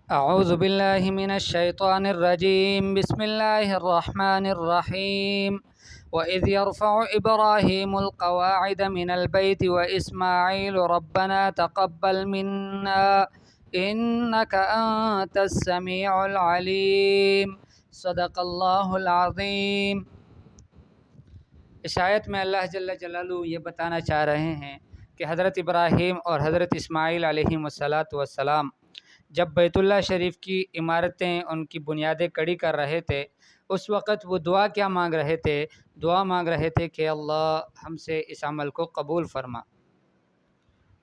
اعوذ باللہ من الشیطان الرجیم بسم اللہ الرحمن الرحیم وَإِذْ يَرْفَعُ إِبْرَاهِيمُ الْقَوَاعِدَ مِنَ الْبَيْتِ وَإِسْمَاعِيلُ رَبَّنَا تَقَبَّلْ مِنَّا إِنَّكَ أَنْتَ السَّمِيعُ الْعَلِيمُ صدق اللہ العظیم۔ اس آیت میں اللہ جل جلالہ یہ بتانا چاہ رہے ہیں کہ حضرت ابراہیم اور حضرت اسماعیل علیہم السلام جب بیت اللہ شریف کی عمارتیں ان کی بنیادیں کڑی کر رہے تھے، اس وقت وہ دعا کیا مانگ رہے تھے؟ دعا مانگ رہے تھے کہ اللہ ہم سے اس عمل کو قبول فرما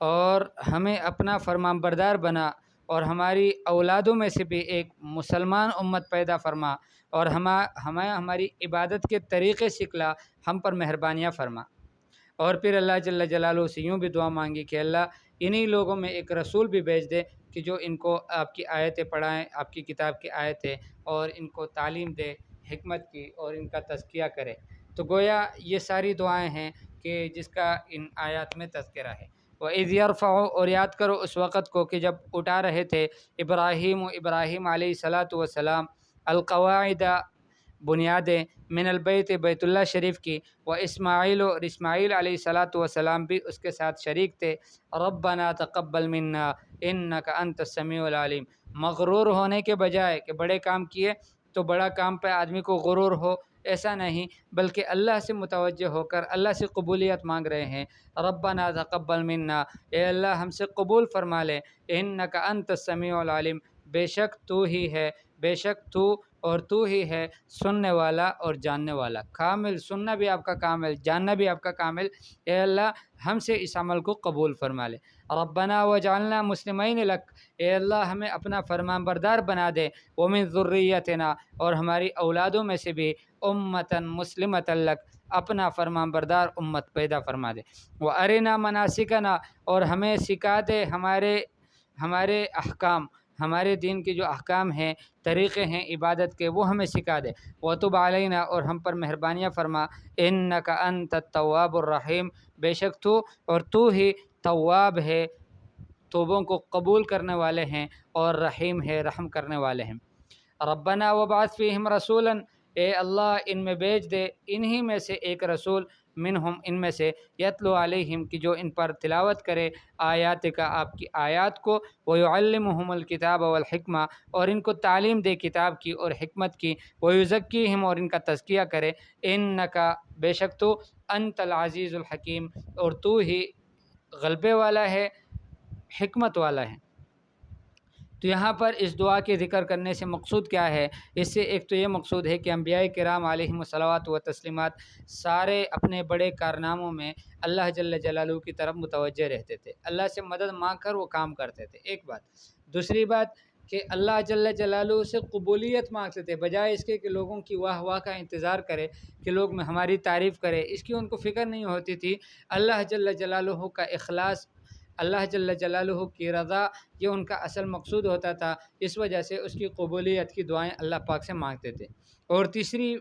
اور ہمیں اپنا فرمان بردار بنا، اور ہماری اولادوں میں سے بھی ایک مسلمان امت پیدا فرما، اور ہمیں ہماری عبادت کے طریقے سکھلا، ہم پر مہربانیاں فرما۔ اور پھر اللہ جل جلالہ سے یوں بھی دعا مانگی کہ اللہ انہی لوگوں میں ایک رسول بھی بھیج دے کہ جو ان کو آپ کی آیتیں پڑھائیں، آپ کی کتاب کی آیتیں، اور ان کو تعلیم دے حکمت کی اور ان کا تزکیہ کرے۔ تو گویا یہ ساری دعائیں ہیں کہ جس کا ان آیات میں تذکرہ ہے۔ وَإِذْ يَرْفَعُ، اور یاد کرو اس وقت کو کہ جب اٹھا رہے تھے ابراہیم علیہ السلام القواعد بنیادیں من البیت بیت اللہ شریف کی، و اسماعیل، اور اسماعیل علیہ السلام بھی اس کے ساتھ شریک تھے۔ ربنا تقبل منا انک انت السمیع العلیم۔ مغرور ہونے کے بجائے کہ بڑے کام کیے تو بڑا کام پہ آدمی کو غرور ہو، ایسا نہیں، بلکہ اللہ سے متوجہ ہو کر اللہ سے قبولیت مانگ رہے ہیں۔ ربنا تقبل منا، اے اللہ ہم سے قبول فرما لے، انک انت السمیع العلیم، بے شک تو ہی ہے، بے شک تو ہی ہے سننے والا اور جاننے والا، کامل، سننا بھی آپ کا کامل، جاننا بھی آپ کا کامل۔ اے اللہ ہم سے اس عمل کو قبول فرما لے۔ ربنا وجعلنا مسلمین لک، اے اللہ ہمیں اپنا فرمان بردار بنا دے، ومن ذریتنا، اور ہماری اولادوں میں سے بھی امتا مسلمتا لک، اپنا فرمان بردار امت پیدا فرما دے۔ وارنا مناسکنا، اور ہمیں سکھا دے ہمارے احکام، ہمارے دین کے جو احکام ہیں، طریقے ہیں عبادت کے، وہ ہمیں سکھا دے۔ وتب علینا، اور ہم پر مہربانیاں فرما، انک انت التواب الرحیم، بے شک تو ہی تواب ہے، توبوں کو قبول کرنے والے ہیں، اور رحیم ہے، رحم کرنے والے ہیں۔ ربنا وبعث فیہم رسولا، اے اللہ ان میں بھیج دے انہی میں سے ایک رسول، منہم ان میں سے، یتلو علیہم کی جو ان پر تلاوت کرے، آیات کا آپ کی آیات کو، ویعلمہم الکتاب والحکمہ، اور ان کو تعلیم دے کتاب کی اور حکمت کی، ویزکیہم، اور ان کا تزکیہ کرے، انکا، بے شک تو، انت العزیز الحکیم، اور تو ہی غلبے والا ہے، حکمت والا ہے۔ تو یہاں پر اس دعا کے ذکر کرنے سے مقصود کیا ہے؟ اس سے ایک تو یہ مقصود ہے کہ انبیاء کرام علیہم الصلوات و تسلیمات سارے اپنے بڑے کارناموں میں اللہ جل جلالہ کی طرف متوجہ رہتے تھے، اللہ سے مدد مانگ کر وہ کام کرتے تھے، ایک بات۔ دوسری بات کہ اللہ جل جلالہ سے قبولیت مانگتے تھے، بجائے اس کے کہ لوگوں کی واہ واہ کا انتظار کرے، کہ لوگ ہماری تعریف کرے، اس کی ان کو فکر نہیں ہوتی تھی۔ اللہ جل جلالہ کا اخلاص، اللہ جل جلالہ کی رضا، یہ ان کا اصل مقصود ہوتا تھا، اس وجہ سے اس کی قبولیت کی دعائیں اللہ پاک سے مانگتے تھے۔ اور تیسری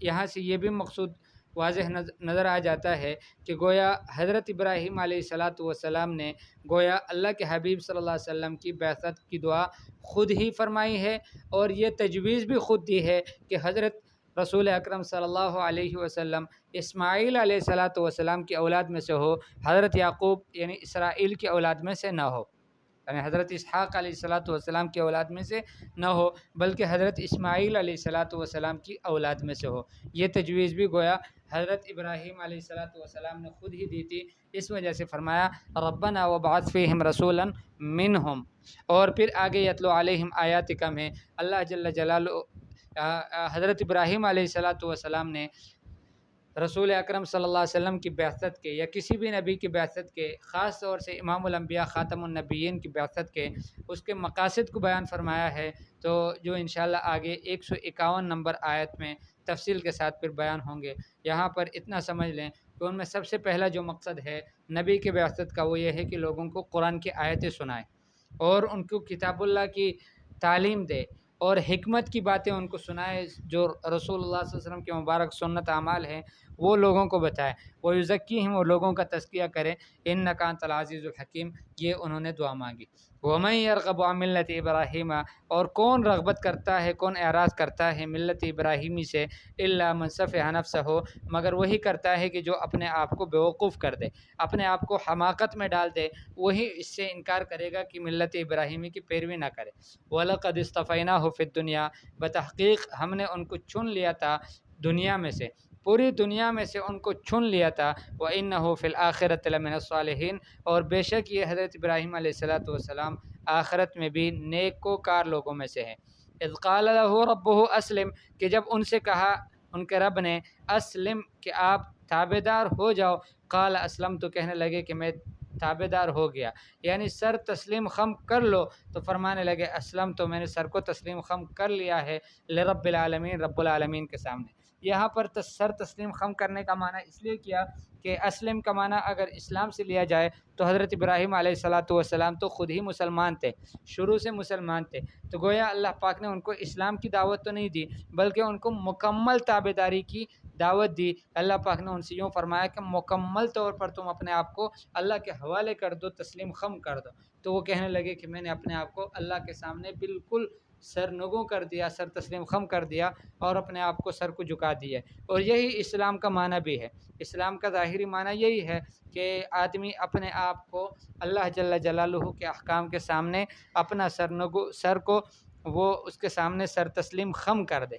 یہاں سے یہ بھی مقصود واضح نظر آ جاتا ہے کہ گویا حضرت ابراہیم علیہ السلام نے گویا اللہ کے حبیب صلی اللہ علیہ وسلم کی بعثت کی دعا خود ہی فرمائی ہے، اور یہ تجویز بھی خود دی ہے کہ حضرت رسول اکرم صلی اللہ علیہ وسلم اسماعیل علیہ السلام کی اولاد میں سے ہو، حضرت یعقوب یعنی اسرائیل کی اولاد میں سے نہ ہو، یعنی حضرت اسحاق علیہ السلام کی اولاد میں سے نہ ہو، بلکہ حضرت اسماعیل علیہ السلام کی اولاد میں سے ہو۔ یہ تجویز بھی گویا حضرت ابراہیم علیہ السلام نے خود ہی دی تھی، اس وجہ سے فرمایا ربنا وبعث فیہم رسولا منہم۔ اور پھر آگے یتلو علیہم آیاتک میں اللہ جل جلالہ حضرت ابراہیم علیہ السلام نے رسول اکرم صلی اللہ علیہ وسلم کی بعثت کے، یا کسی بھی نبی کی بعثت کے، خاص طور سے امام الانبیاء خاتم النبیین کی بعثت کے، اس کے مقاصد کو بیان فرمایا ہے، تو جو انشاءاللہ آگے 151 نمبر آیت میں تفصیل کے ساتھ پھر بیان ہوں گے۔ یہاں پر اتنا سمجھ لیں کہ ان میں سب سے پہلا جو مقصد ہے نبی کے بعثت کا، وہ یہ ہے کہ لوگوں کو قرآن کی آیتیں سنائیں، اور ان کو کتاب اللہ کی تعلیم دے، اور حکمت کی باتیں ان کو سنائے، جو رسول اللہ صلی اللہ علیہ وسلم کے مبارک سنت اعمال ہیں وہ لوگوں کو بتائے، وَيُزَكِّيهِمْ وہ لوگوں کا تزکیہ کرے، إِنَّكَ أَنْتَ الْعَزِيزُ الْحَكِيمُ یہ انہوں نے دعا مانگی۔ وَمَن يَرْغَبُ عَن مِلَّةِ إِبْرَاهِيمَ اور کون رغبت کرتا ہے، کون اعراض کرتا ہے ملت ابراہیمی سے، إِلَّا مَن سَفِهَ نَفْسَهُ مگر وہی کرتا ہے کہ جو اپنے آپ کو بیوقوف کر دے، اپنے آپ کو حماقت میں ڈال دے، وہی اس سے انکار کرے گا کہ ملت ابراہیمی کی پیروی نہ کرے۔ وَلَقَدِ اصْطَفَيْنَاهُ فِي الدُّنْيَا بتحقیق ہم نے ان کو چن لیا تھا دنیا میں سے، پوری دنیا میں سے ان کو چن لیا تھا۔ وَإِنَّهُ فِي الْآخِرَةِ لَمِنَ الصَّالِحِينَ اور بے شک یہ حضرت ابراہیم علیہ السلام آخرت میں بھی نیکوکار لوگوں میں سے ہے۔ اذ قال له ربه اسلم کہ جب ان سے کہا ان کے رب نے اسلم کہ آپ تابع دار ہو جاؤ، قال اسلم تو کہنے لگے کہ میں تابع دار ہو گیا، یعنی سر تسلیم خم کر لو، تو فرمانے لگے اسلم تو میں نے سر کو تسلیم خم کر لیا ہے لرب العالمین رب العالمین کے سامنے۔ یہاں پر سر تسلیم خم کرنے کا معنی اس لیے کیا کہ اسلم کا معنی اگر اسلام سے لیا جائے تو حضرت ابراہیم علیہ السلام تو خود ہی مسلمان تھے، شروع سے مسلمان تھے، تو گویا اللہ پاک نے ان کو اسلام کی دعوت تو نہیں دی بلکہ ان کو مکمل تابع داری کی دعوت دی۔ اللہ پاک نے ان سے یوں فرمایا کہ مکمل طور پر تم اپنے آپ کو اللہ کے حوالے کر دو، تسلیم خم کر دو۔ تو وہ کہنے لگے کہ میں نے اپنے آپ کو اللہ کے سامنے بالکل سرنگوں کر دیا، سر تسلیم خم کر دیا اور اپنے آپ کو سر کو جھکا دیا۔ اور یہی اسلام کا معنی بھی ہے، اسلام کا ظاہری معنی یہی ہے کہ آدمی اپنے آپ کو اللہ جل جلالہ کے احکام کے سامنے اپنا سر کو وہ اس کے سامنے سر تسلیم خم کر دے۔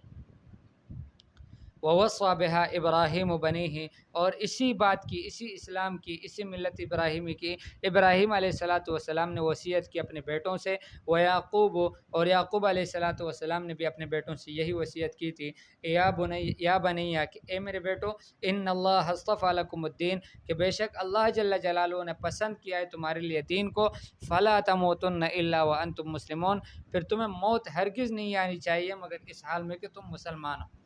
وَوَصَّى بِهَا إِبْرَاهِيمُ بَنِيهِ اور اسی بات کی، اسی اسلام کی، اسی ملت ابراہیمی کی ابراہیم علیہ السلام نے وصیت کی اپنے بیٹوں سے، وَيَعْقُوبُ اور یعقوب علیہ السلام نے بھی اپنے بیٹوں سے یہی وصیت کی تھی، یا بنیا کہ اے میرے بیٹو، ان اللہ اصطفیٰ لکم الدین کہ بے شک اللہ جل جلالہ نے پسند کیا ہے تمہارے لیے دین کو، فلا تموتن الا وانتم مسلمون پھر تمہیں موت ہرگز نہیں آنی چاہیے مگر اس حال میں کہ تم مسلمان ہو،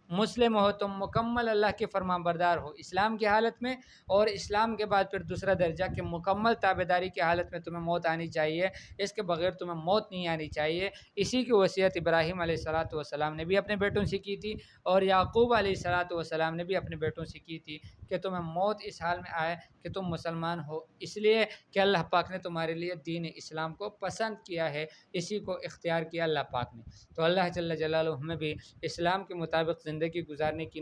مسلم ہو، تم مکمل اللہ کے فرمان بردار ہو اسلام کی حالت میں، اور اسلام کے بعد پھر دوسرا درجہ کہ مکمل تابع داری کی حالت میں تمہیں موت آنی چاہیے، اس کے بغیر تمہیں موت نہیں آنی چاہیے۔ اسی کی وصیت ابراہیم علیہ السلام نے بھی اپنے بیٹوں سے کی تھی اور یعقوب علیہ السلام نے بھی اپنے بیٹوں سے کی تھی کہ تمہیں موت اس حال میں آئے کہ تم مسلمان ہو، اس لیے کہ اللہ پاک نے تمہارے لیے دین اسلام کو پسند کیا ہے، اسی کو اختیار کیا اللہ پاک نے۔ تو اللہ جل جلالہ ہمیں بھی اسلام کے مطابق زندگی گزارنے کی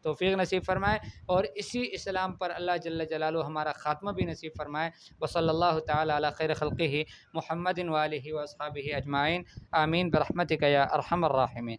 توفیق نصیب فرمائے اور اسی اسلام پر اللہ جل جلالہ ہمارا خاتمہ بھی نصیب فرمائے۔ وصلی اللہ تعالی علی خیر خلقہ محمد وآلہ واصحابہ اجمعین، آمین برحمتک یا ارحم الراحمین۔